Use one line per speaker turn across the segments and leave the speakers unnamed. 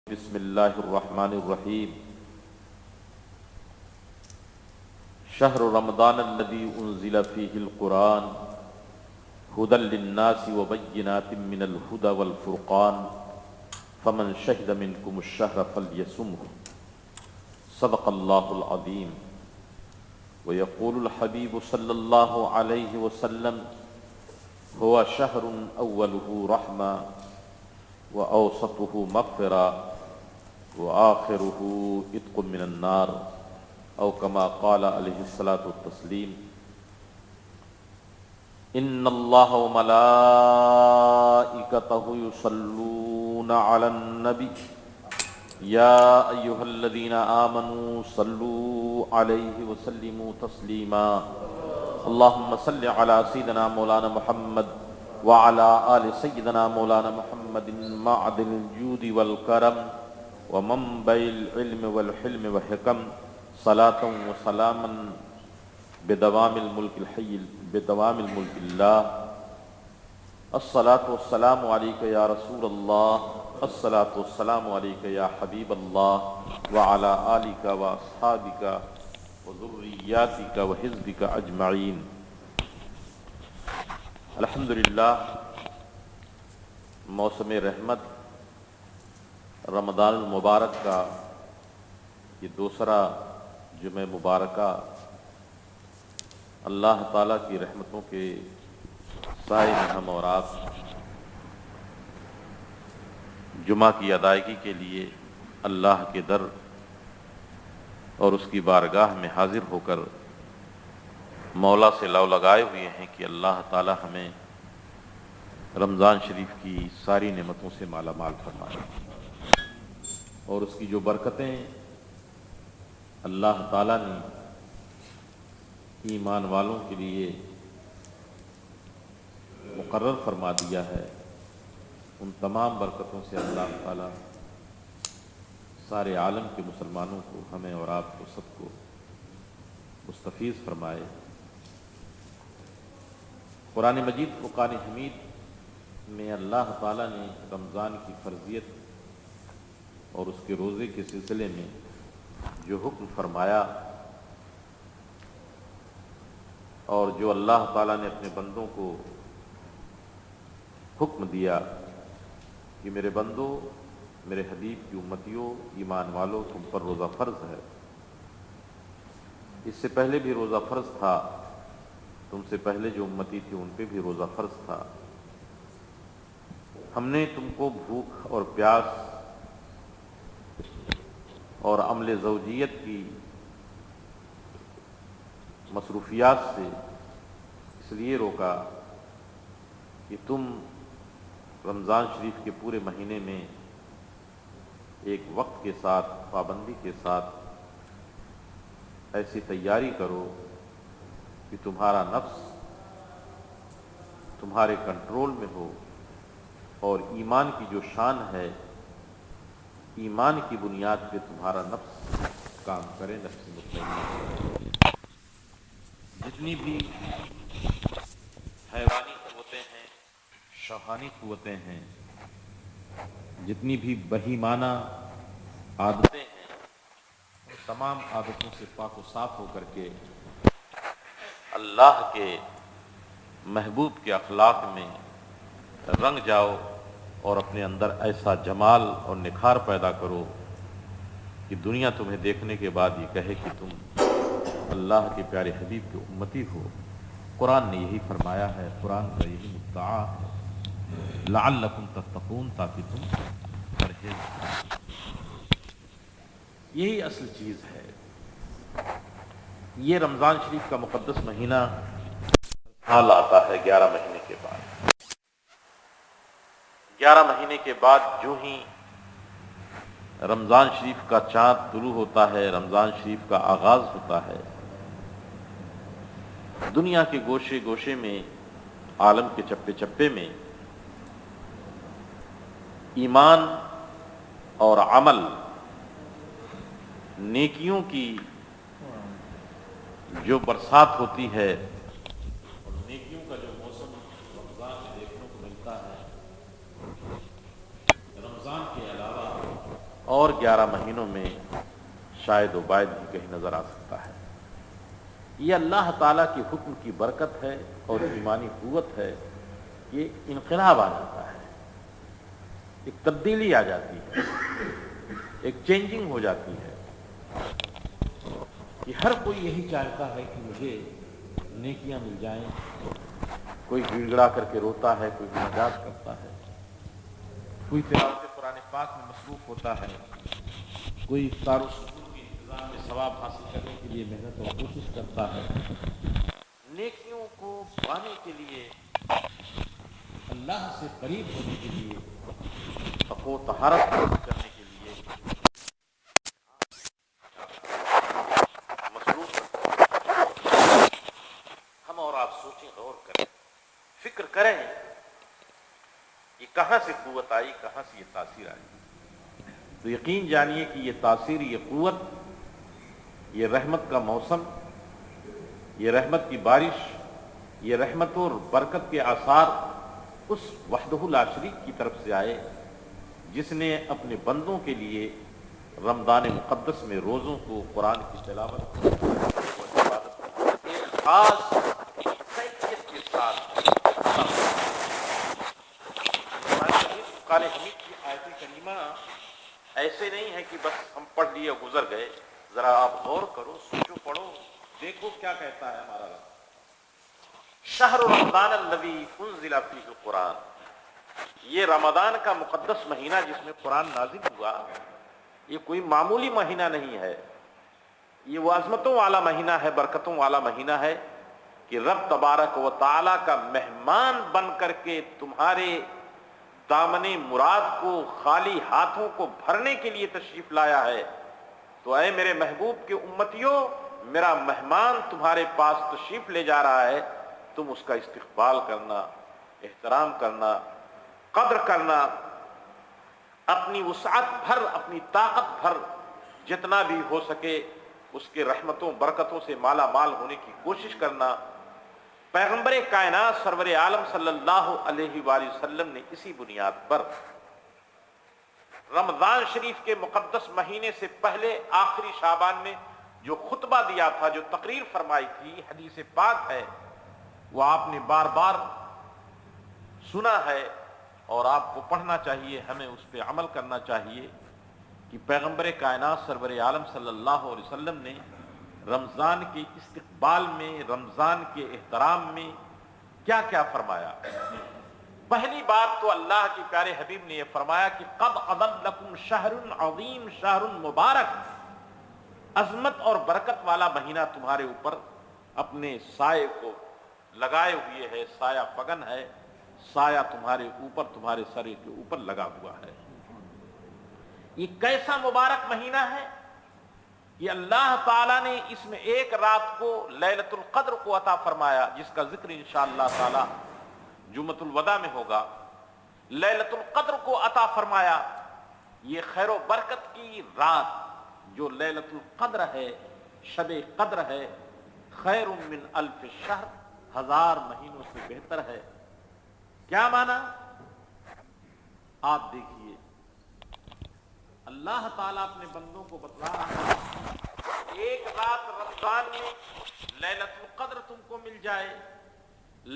بسم اللہ الرحمن الرحیم شہر رمضان الذی انزل فیہ القرآن ھدی للناس وبینات من الھدی والفرقان فمن شہد منکم الشہر فلیصمہ صدق اللہ العظیم ویقول الحبیب صلی اللہ علیہ وسلم هو شہر اولہ رحمہ وأوسطه مغفرة وآخره عتق من النار أو كما قال عليه الصلاة والتسليم إن الله وملائكته يصلون على النبي يا أيها الذين آمنوا صلوا عليه وسلموا تسليما اللهم صل على سيدنا مولانا محمد وعلى آل سيدنا مولانا محمد معدن الجود والكرم ومنبع العلم والحلم والحكم صلاة وسلاما بدوام الملك الحي بدوام الملك الله الصلاة والسلام عليك يا رسول الله الصلاة والسلام عليك يا حبيب الله وعلى آلك وأصحابك وذرياتك وحزبك أجمعين. الحمدللہ موسم رحمت رمضان المبارک کا یہ دوسرا جمعہ مبارکہ اللہ تعالیٰ کی رحمتوں کے سائے میں ہم اور آپ جمعہ کی ادائیگی کے لیے اللہ کے در اور اس کی بارگاہ میں حاضر ہو کر مولا سے لو لگائے ہوئے ہیں کہ اللہ تعالی ہمیں رمضان شریف کی ساری نعمتوں سے مالا مال فرمائے اور اس کی جو برکتیں اللہ تعالی نے ایمان والوں کے لیے مقرر فرما دیا ہے ان تمام برکتوں سے اللہ تعالی سارے عالم کے مسلمانوں کو ہمیں اور آپ کو سب کو مستفیض فرمائے. قرآن مجید فرقان حمید میں اللہ تعالیٰ نے رمضان کی فرضیت اور اس کے روزے کے سلسلے میں جو حکم فرمایا اور جو اللہ تعالیٰ نے اپنے بندوں کو حکم دیا کہ میرے بندوں میرے حبیب کی امتیوں ایمان والوں تم پر روزہ فرض ہے. اس سے پہلے بھی روزہ فرض تھا، تم سے پہلے جو امتی تھی ان پہ بھی روزہ فرض تھا. ہم نے تم کو بھوک اور پیاس اور عمل زوجیت کی مصروفیات سے اس لیے روکا کہ تم رمضان شریف کے پورے مہینے میں ایک وقت کے ساتھ پابندی کے ساتھ ایسی تیاری کرو کہ تمہارا نفس تمہارے کنٹرول میں ہو اور ایمان کی جو شان ہے ایمان کی بنیاد پہ تمہارا نفس کام کرے، نفس مطمئنہ. جتنی بھی حیوانی قوتیں ہیں، شہوانی قوتیں ہیں، جتنی بھی بہیمانہ عادتیں ہیں، تمام عادتوں سے پاک و صاف ہو کر کے اللہ کے محبوب کے اخلاق میں رنگ جاؤ اور اپنے اندر ایسا جمال اور نکھار پیدا کرو کہ دنیا تمہیں دیکھنے کے بعد یہ کہے کہ تم اللہ کے پیارے حبیب کی امتی ہو. قرآن نے یہی فرمایا ہے، قرآن کا یہی مدعا ہے، لعلکم تتقون، تاکہ تم پرہیز. یہی اصل چیز ہے. یہ رمضان شریف کا مقدس مہینہ حال آتا ہے 11 مہینے کے بعد. 11 مہینے کے بعد جو ہی رمضان شریف کا چاند طلوع ہوتا ہے، رمضان شریف کا آغاز ہوتا ہے، دنیا کے گوشے گوشے میں، عالم کے چپے چپے میں ایمان اور عمل، نیکیوں کی جو برسات ہوتی ہے اور نیکیوں کا جو موسم رمضان میں دیکھنے کو ملتا ہے، رمضان کے علاوہ اور 11 مہینوں میں شاید و باید ہی کہیں نظر آ سکتا ہے۔ یہ اللہ تعالیٰ کے حکم کی برکت ہے اور ایمانی قوت ہے کہ انقلاب آ جاتا ہے، ایک تبدیلی آ جاتی ہے، ایک چینجنگ ہو جاتی ہے کہ ہر کوئی یہی چاہتا ہے کہ مجھے نیکیاں مل جائیں۔ کوئی گڑ گڑا کر کے روتا ہے، کوئی مناجات کرتا ہے، کوئی تلاوت قرآن پاک میں مصروف ہوتا ہے، کوئی افطار و سحور کے انتظام میں ثواب حاصل کرنے کے لیے محنت اور کوشش کرتا ہے، نیکیوں کو پانے کے لیے، اللہ سے قریب ہونے کے لیے، تقوی و طہارت حاصل کرنے کے لیے مصروف ہے۔ ہم اور آپ سوچیں، غور کریں، فکر کریں، یہ کہاں سے قوت آئی، کہاں سے یہ تاثیر آئی؟ تو یقین جانیے کہ یہ تاثیر، یہ قوت، یہ رحمت کا موسم، یہ رحمت کی بارش، یہ رحمت اور برکت کے آثار اس وحدہ لا شریک کی طرف سے آئے جس نے اپنے بندوں کے لیے رمضان مقدس میں روزوں کو، قرآن کی تلاوت اور عبادت ایک خاص کیفیت کے ساتھ قرآن حمید کی آیت کریمہ ایسے نہیں ہے کہ بس ہم پڑھ لیے گزر گئے۔ ذرا آپ غور کرو، سوچو، پڑھو، دیکھو کیا کہتا ہے ہمارا رب۔ شہر رمضان الذی انزل فیہ القرآن، یہ رمضان کا مقدس مہینہ جس میں قرآن نازل ہوا، یہ کوئی معمولی مہینہ نہیں ہے، یہ وہ عظمتوں والا مہینہ ہے، برکتوں والا مہینہ ہے کہ رب تبارک و تعالی کا مہمان بن کر کے تمہارے دامن مراد کو، خالی ہاتھوں کو بھرنے کے لیے تشریف لایا ہے۔ تو اے میرے محبوب کے امتیوں، میرا مہمان تمہارے پاس تشریف لے جا رہا ہے، تم اس کا استقبال کرنا، احترام کرنا، قدر کرنا، اپنی وسعت بھر، اپنی طاقت بھر جتنا بھی ہو سکے اس کے رحمتوں برکتوں سے مالا مال ہونے کی کوشش کرنا۔ پیغمبر کائنات سرور عالم صلی اللہ علیہ وآلہ وسلم نے اسی بنیاد پر رمضان شریف کے مقدس مہینے سے پہلے آخری شعبان میں جو خطبہ دیا تھا، جو تقریر فرمائی تھی، حدیث پاک ہے، وہ آپ نے بار بار سنا ہے اور آپ کو پڑھنا چاہیے، ہمیں اس پہ عمل کرنا چاہیے کہ پیغمبر کائنات سرور عالم صلی اللہ علیہ وسلم نے رمضان کے استقبال میں، رمضان کے احترام میں کیا کیا فرمایا۔ پہلی بات تو اللہ کے پیارے حبیب نے یہ فرمایا کہ قد اضل لکم شہر عظیم، شہر مبارک، عظمت اور برکت والا مہینہ تمہارے اوپر اپنے سائے کو لگائے ہوئے ہے، سایہ فگن ہے، سایہ تمہارے اوپر، تمہارے سر کے اوپر لگا ہوا ہے۔ یہ کیسا مبارک مہینہ ہے کہ اللہ تعالیٰ نے اس میں ایک رات کو لیلۃ القدر کو عطا فرمایا، جس کا ذکر انشاءاللہ تعالی جمعۃ الوداع میں ہوگا۔ لیلۃ القدر کو عطا فرمایا، یہ خیر و برکت کی رات جو لیلۃ القدر ہے، شب قدر ہے، خیر من الف شہر، 1000 مہینوں سے بہتر ہے۔ کیا معنی؟ آپ دیکھیے، اللہ تعالیٰ اپنے بندوں کو بتلا رہا ہے، ایک رات رمضان میں لیلۃ القدر تم کو مل جائے،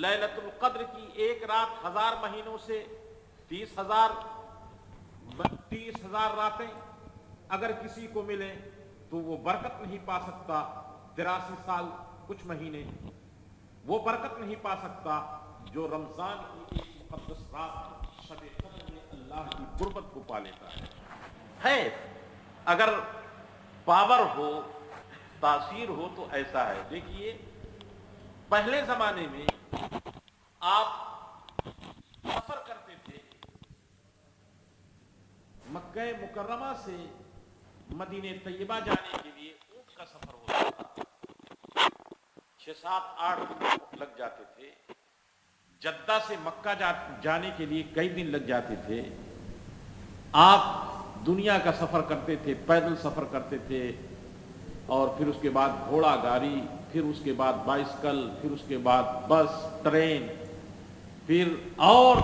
لیلۃ القدر کی ایک رات 1000 مہینوں سے 30,000 راتیں اگر کسی کو ملے تو وہ برکت نہیں پا سکتا۔ 83 سال کچھ مہینے وہ برکت نہیں پا سکتا جو رمضان کی ایک مقدس رات شب قدر میں اللہ کی قربت کو پا لیتا ہے۔ اگر پاور ہو، تاثیر ہو تو ایسا ہے۔ دیکھیے، پہلے زمانے میں آپ سفر کرتے تھے، مکہ مکرمہ سے مدینہ طیبہ جانے کے لیے اونٹ کا سفر ہوتا تھا، 6، 7، 8 دن لگ جاتے تھے۔ جدہ سے مکہ جانے کے لیے کئی دن لگ جاتے تھے۔ آپ دنیا کا سفر کرتے تھے، پیدل سفر کرتے تھے، اور پھر اس کے بعد گھوڑا گاڑی، پھر اس کے بعد بائسکل، پھر اس کے بعد بس، ٹرین، پھر اور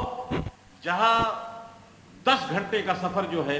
جہاں 10 گھنٹے کا سفر جو ہے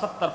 70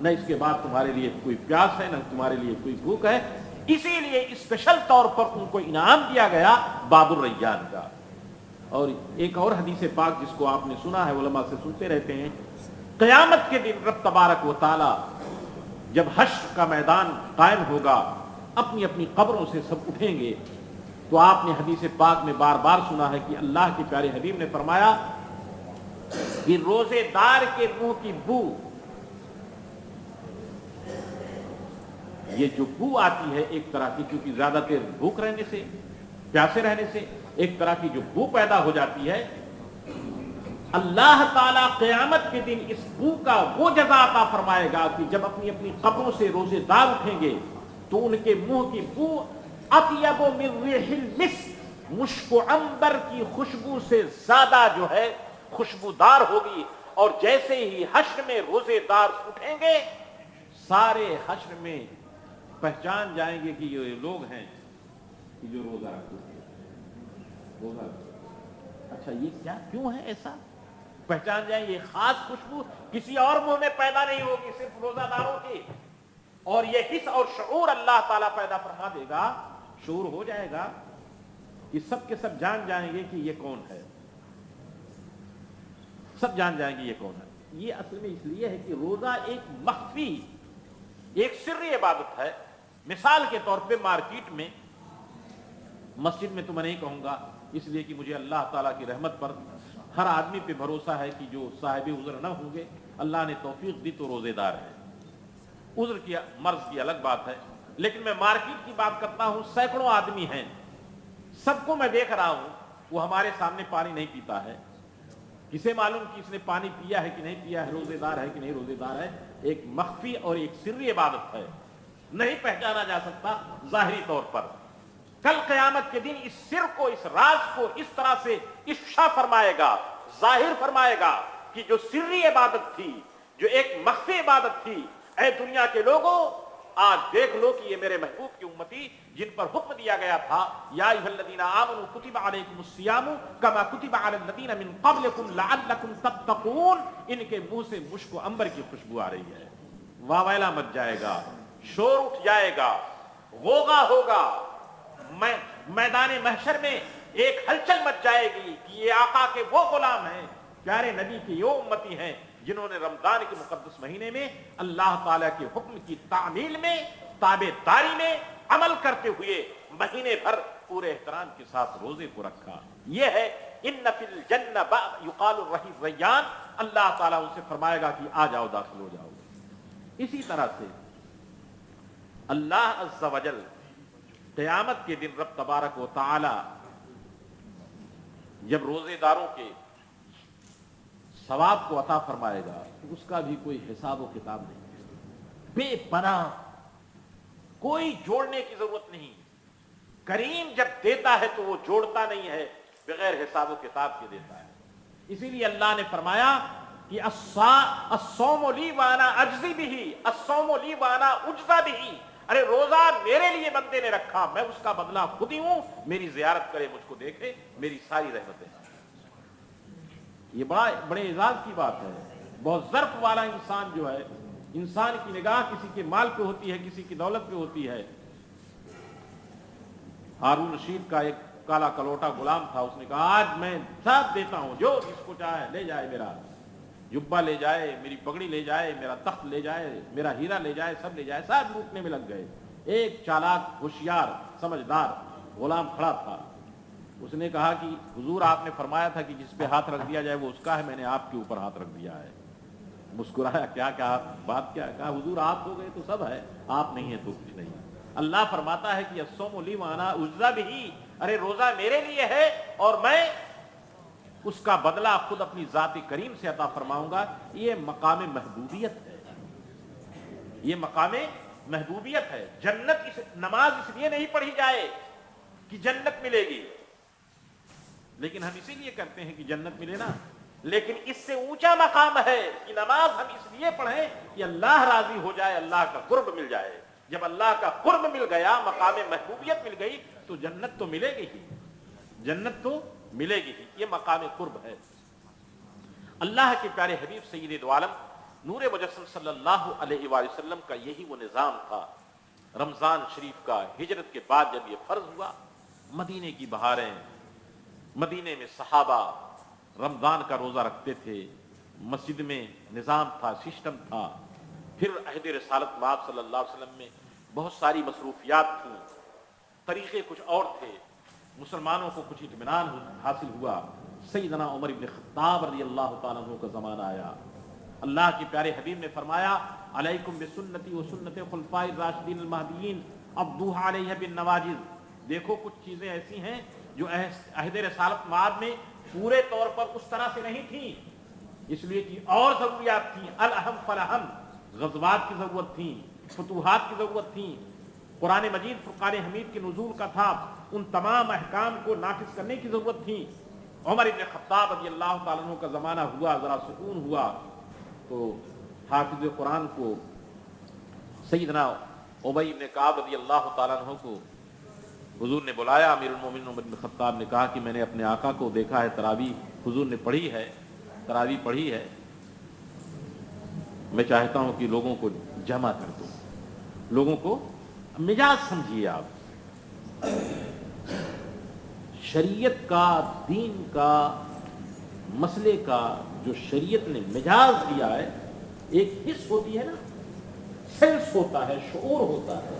نہ اس کے بعد تمہارے لیے کوئی پیاس ہے، نہ تمہارے لیے کوئی بھوک ہے۔ اسی لیے اسپیشل طور پر ان کو انعام دیا گیا باب الریان کا۔ اور ایک اور حدیث پاک جس کو آپ نے سنا ہے، علماء سے سنتے رہتے ہیں، قیامت کے دن رب تبارک و تعالی جب حشر کا میدان قائم ہوگا، اپنی اپنی قبروں سے سب اٹھیں گے، تو آپ نے حدیث پاک میں بار بار سنا ہے کہ اللہ کے پیارے حبیب نے فرمایا کہ روزے دار کے منہ کی بو، یہ جو بو آتی ہے ایک طرح کی، کیونکہ زیادہ دیر بھوک رہنے سے، پیاسے رہنے سے ایک طرح کی جو بو پیدا ہو جاتی ہے، اللہ تعالیٰ قیامت کے دن اس بو کا وہ جزا عطا فرمائے گا کہ جب اپنی اپنی قبروں سے روزے دار اٹھیں گے تو ان کے منہ کی بو اطیب من ریح المسک، مشک و عنبر کی خوشبو سے زیادہ جو ہے خوشبودار ہوگی۔ اور جیسے ہی حشر میں روزے دار اٹھیں گے، سارے حشر میں پہچان جائیں گے کہ یہ لوگ ہیں کہ جو روزہ رکھتے ہیں، روزہ رکھتے۔ اچھا یہ کیا، کیوں ہے ایسا؟ پہچان جائیں یہ خاص خوشبو کسی اور منہ میں پیدا نہیں ہوگی، صرف روزہ داروں کی۔ اور یہ حس اور شعور اللہ تعالیٰ پیدا فرما دے گا، شعور ہو جائے گا کہ سب کے سب جان جائیں گے کہ یہ کون ہے، سب جان جائیں گے یہ کون ہے۔ یہ اصل میں اس لیے ہے کہ روزہ ایک مخفی، ایک سری عبادت ہے۔ مثال کے طور پہ مارکیٹ میں، مسجد میں تو میں نہیں کہوں گا اس لیے کہ مجھے اللہ تعالیٰ کی رحمت پر ہر آدمی پہ بھروسہ ہے کہ جو صاحب عذر نہ ہوں گے، اللہ نے توفیق دی تو روزے دار ہے، عذر کی مرض کی الگ بات ہے۔ لیکن میں مارکیٹ کی بات کرتا ہوں، سینکڑوں آدمی ہیں، سب کو میں دیکھ رہا ہوں، وہ ہمارے سامنے پانی نہیں پیتا ہے، کسے معلوم کہ اس نے پانی پیا ہے کہ نہیں پیا ہے، روزے دار ہے کہ نہیں روزے دار ہے۔ ایک مخفی اور ایک سری عبادت ہے، نہیں پہچانا جا سکتا ظاہری طور پر۔ کل قیامت کے دن اس سر کو، اس راز کو اس طرح سے افشا فرمائے گا، ظاہر فرمائے گا کہ جو سری عبادت تھی، جو ایک مخفی عبادت تھی، اے دنیا کے لوگوں آج دیکھ لو کہ یہ میرے محبوب کی امتی جن پر حکم دیا گیا تھا یا ایھا الذین آمنوا کتب علیکم الصیام کما کتب علی الذین من قبلکم لعلکم تتقون، ان کے منہ سے مشک و عنبر کی خوشبو آ رہی ہے۔ واویلا مچ جائے گا، شور اٹھ جائے گا، غوغا ہوگا، میدان محشر میں ایک ہلچل مچ جائے گی کہ یہ آقا کے وہ غلام ہیں، پیارے نبی کے وہ امتی ہیں جنہوں نے رمضان کے مقدس مہینے میں اللہ تعالیٰ کے حکم کی تعمیل میں، تابع داری میں عمل کرتے ہوئے مہینے بھر پورے احترام کے ساتھ روزے کو رکھا۔ یہ ہے ان فی الجنہ یقال الریان، اللہ تعالیٰ ان سے فرمائے گا کہ آ جاؤ، داخل ہو جاؤ۔ اسی طرح سے اللہ عز و جل قیامت کے دن رب تبارک و تعالی جب روزے داروں کے ثواب کو عطا فرمائے گا تو اس کا بھی کوئی حساب و کتاب نہیں، بے پناہ، کوئی جوڑنے کی ضرورت نہیں۔ کریم جب دیتا ہے تو وہ جوڑتا نہیں ہے، بغیر حساب و کتاب کے دیتا ہے۔ اسی لیے اللہ نے فرمایا کہ الصوم لی وانا اجزی بہ، الصوم لی وانا اجزا بہ، ارے روزہ میرے لیے بندے نے رکھا، میں اس کا بدلہ خود ہی ہوں، میری زیارت کرے، مجھ کو دیکھے، میری ساری رحمتیں۔ یہ بڑے اعزاز کی بات ہے۔ بہت ظرف والا انسان جو ہے، انسان کی نگاہ کسی کے مال پہ ہوتی ہے، کسی کی دولت پہ ہوتی ہے۔ ہارون رشید کا ایک کالا کلوٹا غلام تھا، اس نے کہا آج میں سب دیتا ہوں، جو جس کو چاہے لے جائے، میرا جبہ لے جائے، میری پگڑی لے جائے، میرا تخت لے جائے، میرا ہیرا لے جائے، سب لے جائے، سب لوٹنے میں لگ گئے۔ ایک چالاک، ہوشیار، سمجھدار غلام کھڑا تھا، اس نے کہا کہ حضور آپ نے فرمایا تھا کہ جس پہ ہاتھ رکھ دیا جائے وہ اس کا ہے، میں نے آپ کے اوپر ہاتھ رکھ دیا ہے۔ مسکرایا، کیا کہا، بات کیا ہے؟ کہا حضور آپ ہو گئے تو سب ہے، آپ نہیں ہے تو کچھ نہیں۔ اللہ فرماتا ہے کہ الصوم لی وانا اجزی بہ، ارے روزہ میرے لیے ہے اور میں اس کا بدلہ خود اپنی ذات کریم سے عطا فرماؤں گا۔ یہ مقام محبوبیت ہے، یہ مقام محبوبیت ہے۔ جنت نماز اس لیے نہیں پڑھی جائے کہ جنت ملے گی، لیکن ہم اسی لیے کرتے ہیں کہ جنت ملے نا، لیکن اس سے اونچا مقام ہے کہ نماز ہم اس لیے پڑھیں کہ اللہ راضی ہو جائے، اللہ کا قرب مل جائے۔ جب اللہ کا قرب مل گیا، مقام محبوبیت مل گئی تو جنت تو ملے گی ہی، جنت تو ملے گی ہی۔ یہ مقام قرب ہے۔ اللہ کے پیارے حبیب سید دو عالم نور مجسم صلی اللہ علیہ وآلہ وسلم کا یہی وہ نظام تھا۔ رمضان شریف کا ہجرت کے بعد جب یہ فرض ہوا، مدینے کی بہاریں، مدینے میں صحابہ رمضان کا روزہ رکھتے تھے، مسجد میں نظام تھا، سسٹم تھا۔ پھر عہد رسالت مآب صلی اللہ علیہ وسلم میں بہت ساری مصروفیات تھیں، طریقے کچھ اور تھے، مسلمانوں کو کچھ اطمینان حاصل ہوا۔ سیدنا عمر بن خطاب رضی اللہ تعالیٰ عنہ کا زمانہ آیا، اللہ کے پیارے حبیب نے فرمایا علیکم بسنتی و سنت خلفاء الراشدین المہدیین عضوها علیہ بالنواجذ۔ دیکھو کچھ چیزیں ایسی ہیں جو عہد رسالت مآب میں پورے طور پر اس طرح سے نہیں تھیں، اس لیے کہ اور ضروریات تھیں، الاہم فالاہم، غزوات کی ضرورت تھی، فتوحات کی ضرورت تھی، قرآن مجید فرقان حمید کے نزول کا تھا، ان تمام احکام کو نافذ کرنے کی ضرورت تھی۔ عمر بن خطاب رضی اللہ تعالیٰ عنہ کا زمانہ ہوا، ذرا سکون ہوا تو حافظ قرآن کو سیدنا ابی بن کعب رضی اللہ تعالیٰ عنہ کو حضور نے بلایا۔ امیر المومنین عمر بن خطاب نے کہا کہ میں نے اپنے آقا کو دیکھا ہے، تراویح حضور نے پڑھی ہے، تراویح پڑھی ہے، میں چاہتا ہوں کہ لوگوں کو جمع کر دوں، لوگوں کو مزاج سمجھیے آپ، شریعت کا، دین کا، مسئلے کا جو شریعت نے مزاج دیا ہے، ایک حص ہوتی ہے نا، سینس ہوتا ہے، شعور ہوتا ہے،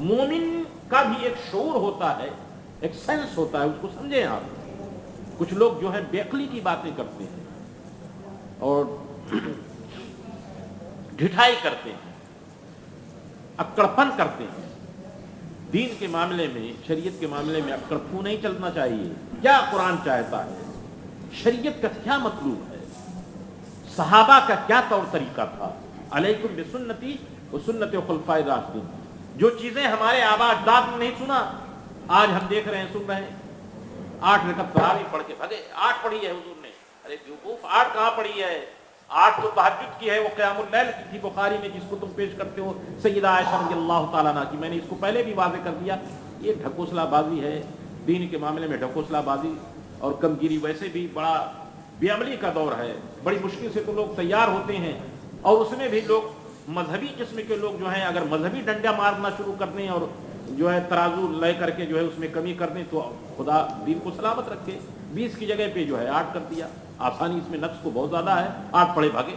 مومن کا بھی ایک شعور ہوتا ہے، ایک سینس ہوتا ہے، اس کو سمجھیں آپ۔ کچھ لوگ جو ہے بے عقلی کی باتیں کرتے ہیں اور ڈھٹائی کرتے ہیں، اکڑپن کرتے ہیں۔ دین کے معاملے میں، شریعت کے معاملے میں اکڑ پھو نہیں چلنا چاہیے۔ کیا قرآن چاہتا ہے، شریعت کا کیا مطلوب ہے، صحابہ کا کیا طور طریقہ تھا، علیکم بسنتی و سنت خلفاء الراشدین۔ جو چیزیں ہمارے آبا اجداد نے نہیں سنا، آج ہم دیکھ رہے ہیں، سن رہے ہیں۔ 8 رکعت تراویح پڑھ کے بھگے، 8 پڑھی ہے حضور نے، ارے بیوقوف 8 کہاں پڑھی ہے، 8 تو تہجد کی ہے، وہ قیام اللیل کی تھی بخاری میں، جس کو تم پیش کرتے ہو سیدہ عائشہ رضی اللہ تعالیٰ عنہ کی۔ میں نے اس کو پہلے بھی واضح کر دیا، یہ ڈھکوسلہ بازی ہے، دین کے معاملے میں ڈھکوسلہ بازی اور کمگیری، ویسے بھی بڑا بے عملی کا دور ہے، بڑی مشکل سے تو لوگ تیار ہوتے ہیں، اور اس میں بھی لوگ مذہبی قسم کے لوگ جو ہیں اگر مذہبی ڈنڈا مارنا شروع کر دیں اور جو ہے ترازو لے کر کے جو ہے اس میں کمی کر دیں تو خدا دین کو سلامت رکھے۔ 20 کی جگہ پہ جو ہے 8 کر دیا، آسانی اس میں نفس کو بہت زیادہ ہے، 8 پڑھے بھاگے۔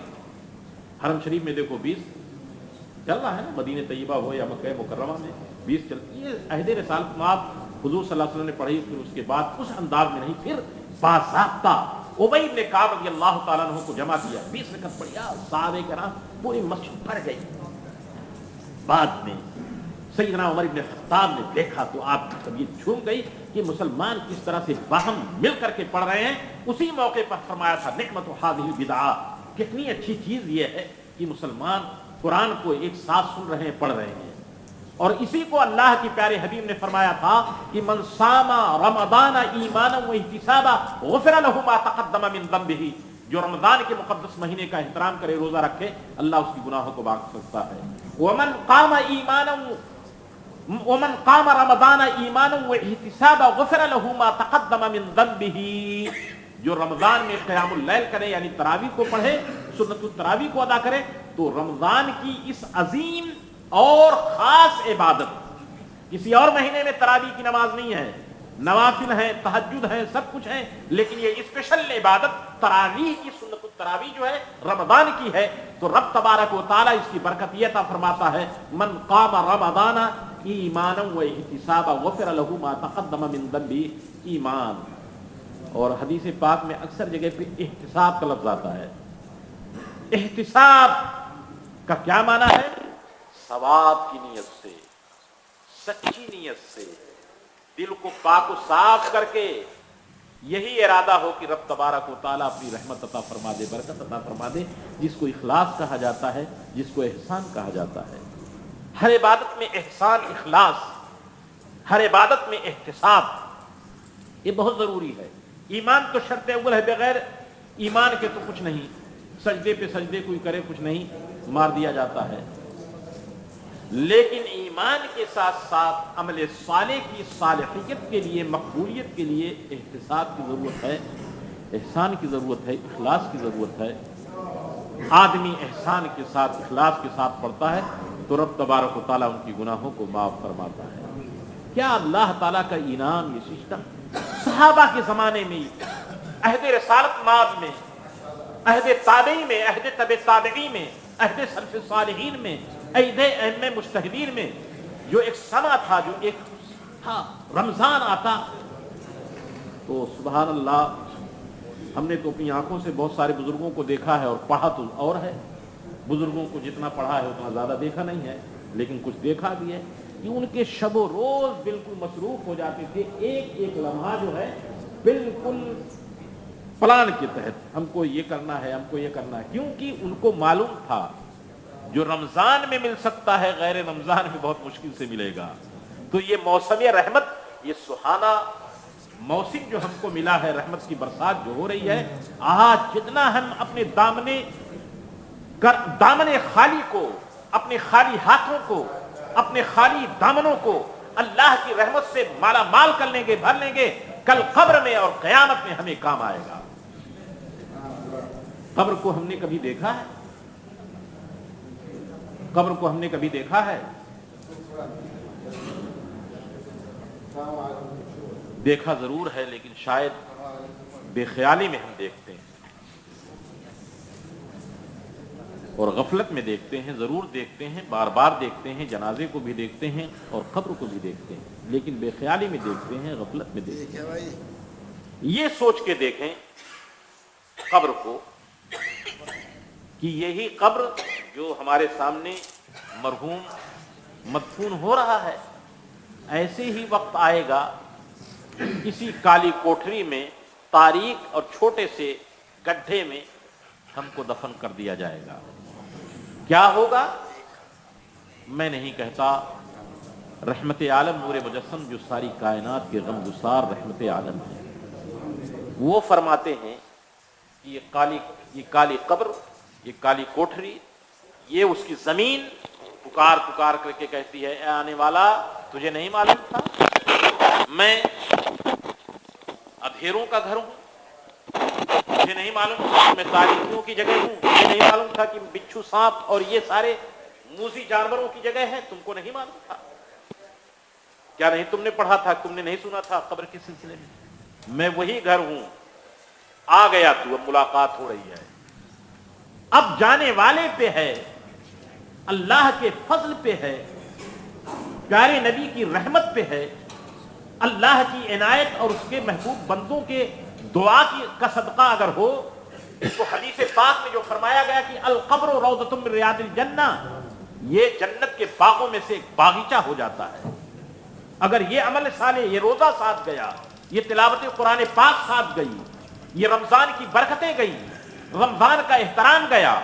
حرم شریف میں دیکھو 20 چل رہا ہے نا، مدینہ طیبہ ہو یا مکہ مکرمہ میں 20 چلتی ہے۔ عہد رسالت مآب حضور صلی اللہ علیہ وسلم نے پڑھی، پھر اس کے بعد اس انداز میں نہیں، پھر باضابطہ ابی بن کعب رضی اللہ تعالیٰ عنہ کو جمع کیا، 20 رکعت پڑھیا، صحابہ کرام پوری مسجد بھر گئی۔ بعد میں سیدنا عمر بن خطاب نے دیکھا تو آپ کی طبیعت جھوم گئی کہ مسلمان کس طرح سے باہم مل کر کے پڑھ رہے ہیں۔ اسی موقع پر فرمایا تھا نعمت هذه البدعہ، کتنی اچھی چیز یہ ہے کہ مسلمان قرآن کو ایک ساتھ سن رہے ہیں، پڑھ رہے ہیں۔ اور اسی کو اللہ کے پیارے حبیب نے فرمایا تھا کہ من صام رمضان ایمانا واحتسابا غفر له ما تقدم من ذنبه، جو رمضان کے مقدس مہینے کا احترام کرے، روزہ رکھے، اللہ اس کی گناہوں کو بخش سکتا ہے۔ ومن قام رمضان ایمانا واحتسابا غفر له ما تقدم من ذنبه، جو رمضان میں قیام اللیل کرے یعنی تراویح کو پڑھے، سنت التراویح کو ادا کرے، تو رمضان کی اس عظیم اور خاص عبادت، کسی اور مہینے میں تراویح کی نماز نہیں ہے، نوافل ہیں، تہجد ہیں، سب کچھ ہے، لیکن یہ اسپیشل عبادت تراویح کی، سنت التراویح جو ہے رمضان کی ہے، تو رب تبارک و تعالیٰ اس کی برکت یہ عطا فرماتا ہے من قام رمضان ایمانا واحتسابا غفر له ما تقدم من ذنبه، ایمان۔ اور حدیث پاک میں اکثر جگہ پہ احتساب کا لفظ آتا ہے۔ احتساب کا کیا معنی ہے؟ ثواب کی نیت سے، سچی نیت سے، دل کو پاک و صاف کر کے یہی ارادہ ہو کہ رب تبارک و تعالیٰ اپنی رحمت عطا فرما دے، برکت عطا فرما دے، جس کو اخلاص کہا جاتا ہے، جس کو احسان کہا جاتا ہے۔ ہر عبادت میں احسان، اخلاص، ہر عبادت میں احتساب، یہ بہت ضروری ہے۔ ایمان تو شرط اول ہے، بغیر ایمان کے تو کچھ نہیں، سجدے پہ سجدے کوئی کرے کچھ نہیں، مار دیا جاتا ہے۔ لیکن ایمان کے ساتھ ساتھ عمل صالح کی صالحیت کے لیے، مقبولیت کے لیے احتساب کی ضرورت ہے، احسان کی ضرورت ہے، اخلاص کی ضرورت ہے۔ آدمی احسان کے ساتھ اخلاص کے ساتھ پڑھتا ہے تو رب تبارک و تعالیٰ ان کی گناہوں کو معاف فرماتا ہے۔ کیا اللہ تعالیٰ کا انعام یہ سسٹم! صحابہ کے زمانے میں، عہد رسالت مآب میں، عہد تابعی میں، عہد تبع تابعی میں، عہد سلف صالحین میں، عہد ائمہ مجتہدین میں جو ایک سما تھا، جو ایک تھا، رمضان آتا تو سبحان اللہ، ہم نے تو اپنی آنکھوں سے بہت سارے بزرگوں کو دیکھا ہے اور پڑھا تو اور ہے، بزرگوں کو جتنا پڑھا ہے اتنا زیادہ دیکھا نہیں ہے، لیکن کچھ دیکھا بھی ہے کہ ان کے شب و روز بالکل مصروف ہو جاتے تھے، ایک ایک لمحہ جو ہے بالکل پلان کے تحت، ہم کو یہ کرنا ہے، ہم کو یہ کرنا ہے، کیونکہ ان کو معلوم تھا جو رمضان میں مل سکتا ہے غیر رمضان میں بہت مشکل سے ملے گا۔ تو یہ موسم رحمت، یہ سہانا موسم جو ہم کو ملا ہے، رحمت کی برسات جو ہو رہی ہے، آج جتنا ہم اپنے دامن خالی کو، اپنے خالی ہاتھوں کو، اپنے خالی دامنوں کو اللہ کی رحمت سے مالا مال کر لیں گے، بھر لیں گے، کل قبر میں اور قیامت میں ہمیں کام آئے گا۔ قبر کو ہم نے کبھی دیکھا ہے؟ قبر کو ہم نے کبھی دیکھا ہے؟ دیکھا ضرور ہے، لیکن شاید بے خیالی میں ہم دیکھتے ہیں اور غفلت میں دیکھتے ہیں، ضرور دیکھتے ہیں، بار بار دیکھتے ہیں، جنازے کو بھی دیکھتے ہیں اور قبر کو بھی دیکھتے ہیں، لیکن بے خیالی میں دیکھتے ہیں، غفلت میں دیکھتے ہیں۔ یہ سوچ کے دیکھیں قبر کو کہ یہی قبر جو ہمارے سامنے مرحوم مدفون ہو رہا ہے، ایسے ہی وقت آئے گا کسی کالی کوٹری میں، تاریک اور چھوٹے سے گڈھے میں ہم کو دفن کر دیا جائے گا۔ کیا ہوگا میں نہیں کہتا، رحمت عالم نور مجسم جو ساری کائنات کے غم گسار رحمت عالم ہے، وہ فرماتے ہیں کہ یہ کالی قبر، یہ کالی کوٹری، یہ اس کی زمین پکار پکار کر کے کہتی ہے، اے آنے والا، تجھے نہیں معلوم تھا میں اندھیروں کا گھر ہوں؟ مجھے نہیں معلوم تھا کہ میں تاریکیوں کی جگہ ہوں؟ مجھے نہیں معلوم تھا کہ بچھو، سانپ اور یہ سارے موذی جانوروں کی جگہ ہے؟ تم کو نہیں معلوم تھا؟ کیا نہیں تم نے پڑھا تھا، تم نے نہیں سنا تھا قبر کے سلسلے میں وہی گھر ہوں، آ گیا تو، اب ملاقات ہو رہی ہے، اب جانے والے پہ ہے، اللہ کے فضل پہ ہے، پیارے نبی کی رحمت پہ ہے، اللہ کی عنایت اور اس کے محبوب بندوں کے دعا کا صدقہ اگر ہو تو حدیث پاک میں جو فرمایا گیا کہ القبر روضۃ من ریاض الجنہ، یہ جنت کے باغوں میں سے ایک باغیچہ ہو جاتا ہے۔ اگر یہ عمل صالح، یہ روزہ ساتھ گیا، یہ تلاوت قرآن پاک ساتھ گئی، یہ رمضان کی برکتیں گئی، رمضان کا احترام گیا،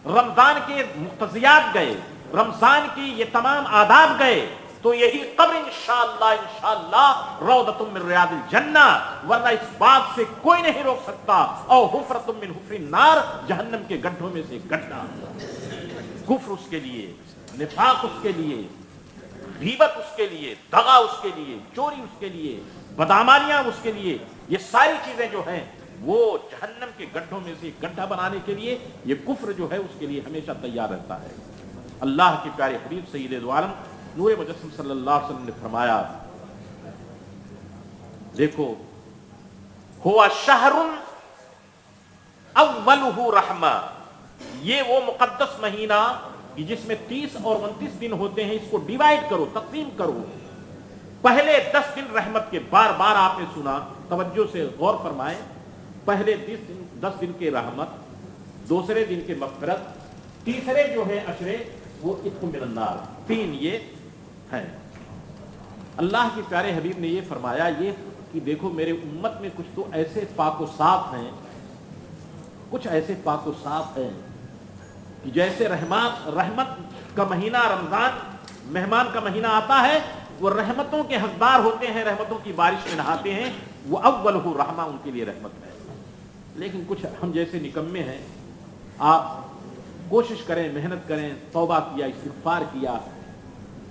رمضان کے مقتضیات گئے، رمضان کی یہ تمام آداب گئے، تو یہی قبر انشاءاللہ روضۃ من ریاض الجنہ، ورنہ اس بات سے کوئی نہیں روک سکتا، او حفرۃ من حفر النار، جہنم کے گڈھوں میں سے گڈھا۔ کفر اس کے لیے، نفاق اس کے لیے، غیبت اس کے لیے، دغا اس کے لیے، چوری اس کے لیے، بدعمالیاں اس کے لیے، یہ ساری چیزیں جو ہیں وہ جہنم کے گڈھوں میں سے گڈھا بنانے کے لیے، یہ کفر جو ہے اس کے لیے ہمیشہ تیار رہتا ہے۔ اللہ کے پیارے حبیب سید دو عالم نور مجسم صلی اللہ علیہ وسلم نے فرمایا، دیکھو، ہوا شہر اولہ رحمہ، یہ وہ مقدس مہینہ جس میں 30 اور 29 دن ہوتے ہیں، اس کو ڈیوائیڈ کرو، تقسیم کرو، پہلے 10 دن رحمت کے، بار بار آپ نے سنا، توجہ سے غور فرمائیں، پہلے 10 دن کے رحمت، دوسرے دن کے مغفرت، تیسرے جو ہے عشرے وہ عتق من النار، 3 یہ ہیں۔ اللہ کے پیارے حبیب نے یہ فرمایا یہ کہ دیکھو میرے امت میں کچھ تو ایسے پاک و صاف ہیں، کچھ ایسے پاک و صاف ہیں کہ جیسے رحمت کا مہینہ رمضان مہمان کا مہینہ آتا ہے، وہ رحمتوں کے حقدار ہوتے ہیں، رحمتوں کی بارش میں نہاتے ہیں، وہ اولہ رحمہ، ان کے لیے رحمت ہے۔ لیکن کچھ ہم جیسے نکمے ہیں، آپ کوشش کریں، محنت کریں، توبہ کیا، استغفار کیا،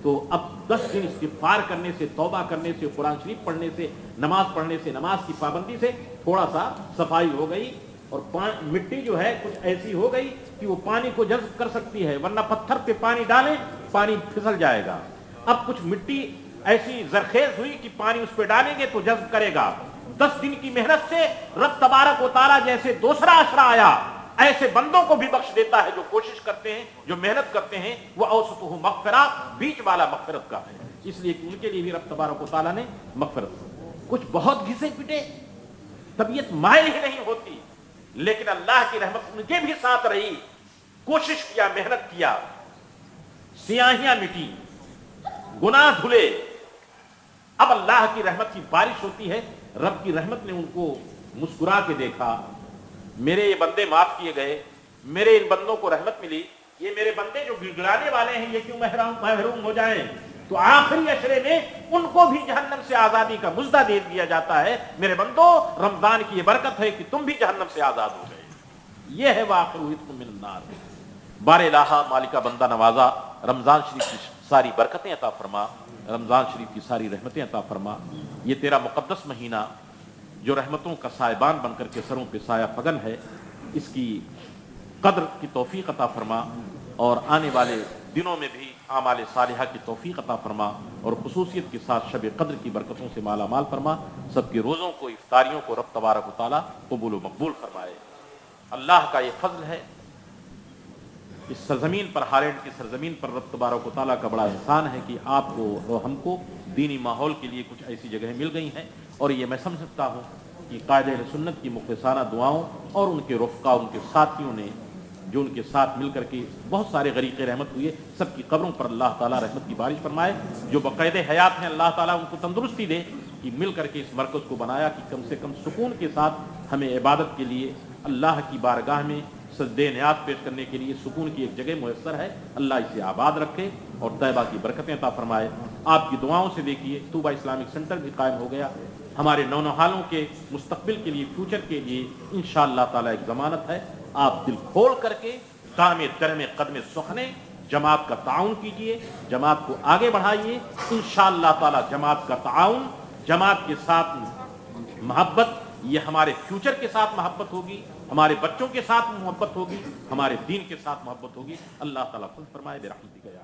تو اب 10 دن استغفار کرنے سے، توبہ کرنے سے، قرآن شریف پڑھنے سے، نماز پڑھنے سے، نماز کی پابندی سے تھوڑا سا صفائی ہو گئی، اور مٹی جو ہے کچھ ایسی ہو گئی کہ وہ پانی کو جذب کر سکتی ہے، ورنہ پتھر پہ پانی ڈالیں پانی پھسل جائے گا۔ اب کچھ مٹی ایسی زرخیز ہوئی کہ پانی اس پہ ڈالیں گے تو جذب کرے گا۔ 10 دن کی محنت سے رب تبارک و تعالیٰ جیسے دوسرا عشرہ آیا، ایسے بندوں کو بھی بخش دیتا ہے جو کوشش کرتے ہیں، جو محنت کرتے ہیں۔ وہ اوسطہ مغفرہ، بیچ والا مغفرت کا ہے، اس لیے کہ ان کے لیے بھی رب تبارک و تعالیٰ نے مغفرت۔ کچھ بہت گھسے پٹے، طبیعت مائل ہی نہیں ہوتی، لیکن اللہ کی رحمت ان کے بھی ساتھ رہی، کوشش کیا، محنت کیا، سیاہیاں مٹی، گناہ دھلے۔ اب اللہ کی رحمت کی بارش ہوتی ہے، رب کی رحمت نے ان کو مسکرا کے دیکھا، میرے یہ بندے معاف کیے گئے، میرے ان بندوں کو رحمت ملی، یہ میرے بندے جو گڑگڑانے والے ہیں یہ کیوں محروم ہو جائیں؟ تو آخری عشرے میں ان کو بھی جہنم سے آزادی کا مژدہ دے دیا جاتا ہے، میرے بندو رمضان کی یہ برکت ہے کہ تم بھی جہنم سے آزاد ہو گئے۔ یہ ہے وآخر عتق من النار۔ بار الہ مالکہ بندہ نوازا، رمضان شریف کی ساری برکتیں عطا فرما، رمضان شریف کی ساری رحمتیں عطا فرما۔ یہ تیرا مقدس مہینہ جو رحمتوں کا سائبان بن کر کے سروں پہ سایہ فگن ہے، اس کی قدر کی توفیق عطا فرما، اور آنے والے دنوں میں بھی اعمال صالحہ کی توفیق عطا فرما، اور خصوصیت کے ساتھ شب قدر کی برکتوں سے مالا مال فرما۔ سب کے روزوں کو، افطاریوں کو رب تبارک و تعالیٰ قبول و مقبول فرمائے۔ اللہ کا یہ فضل ہے، اس سرزمین پر، ہالینڈ کی سرزمین پر رب تبارک و تعالیٰ کا بڑا احسان ہے کہ آپ کو اور ہم کو دینی ماحول کے لیے کچھ ایسی جگہیں مل گئی ہیں، اور یہ میں سمجھ سکتا ہوں کہ قائد اہل سنت کی مخلصانہ دعاؤں اور ان کے رفقا، ان کے ساتھیوں نے جو ان کے ساتھ مل کر کے بہت سارے غریق رحمت ہوئے، سب کی قبروں پر اللہ تعالیٰ رحمت کی بارش فرمائے۔ جو بقید حیات ہیں اللہ تعالیٰ ان کو تندرستی دے کہ مل کر کے اس مرکز کو بنایا کہ کم سے کم سکون کے ساتھ ہمیں عبادت کے لیے اللہ کی بارگاہ میں سجدے نیاز پیش کرنے کے لیے سکون کی ایک جگہ میسر ہے۔ اللہ اسے آباد رکھے اور طیبہ کی برکتیں عطا فرمائے۔ آپ کی دعاؤں سے دیکھیے طوبہ اسلامک سینٹر بھی قائم ہو گیا، ہمارے نونہالوں کے مستقبل کے لیے، فیوچر کے لیے انشاءاللہ تعالیٰ ایک ضمانت ہے۔ آپ دل کھول کر کے کام درم قدم سخنے جماعت کا تعاون کیجئے، جماعت کو آگے بڑھائیے۔ انشاءاللہ تعالیٰ جماعت کا تعاون، جماعت کے ساتھ محبت، یہ ہمارے فیوچر کے ساتھ محبت ہوگی، ہمارے بچوں کے ساتھ محبت ہوگی، ہمارے دین کے ساتھ محبت ہوگی۔ اللہ تعالیٰ خود فرمائے برحمتک یا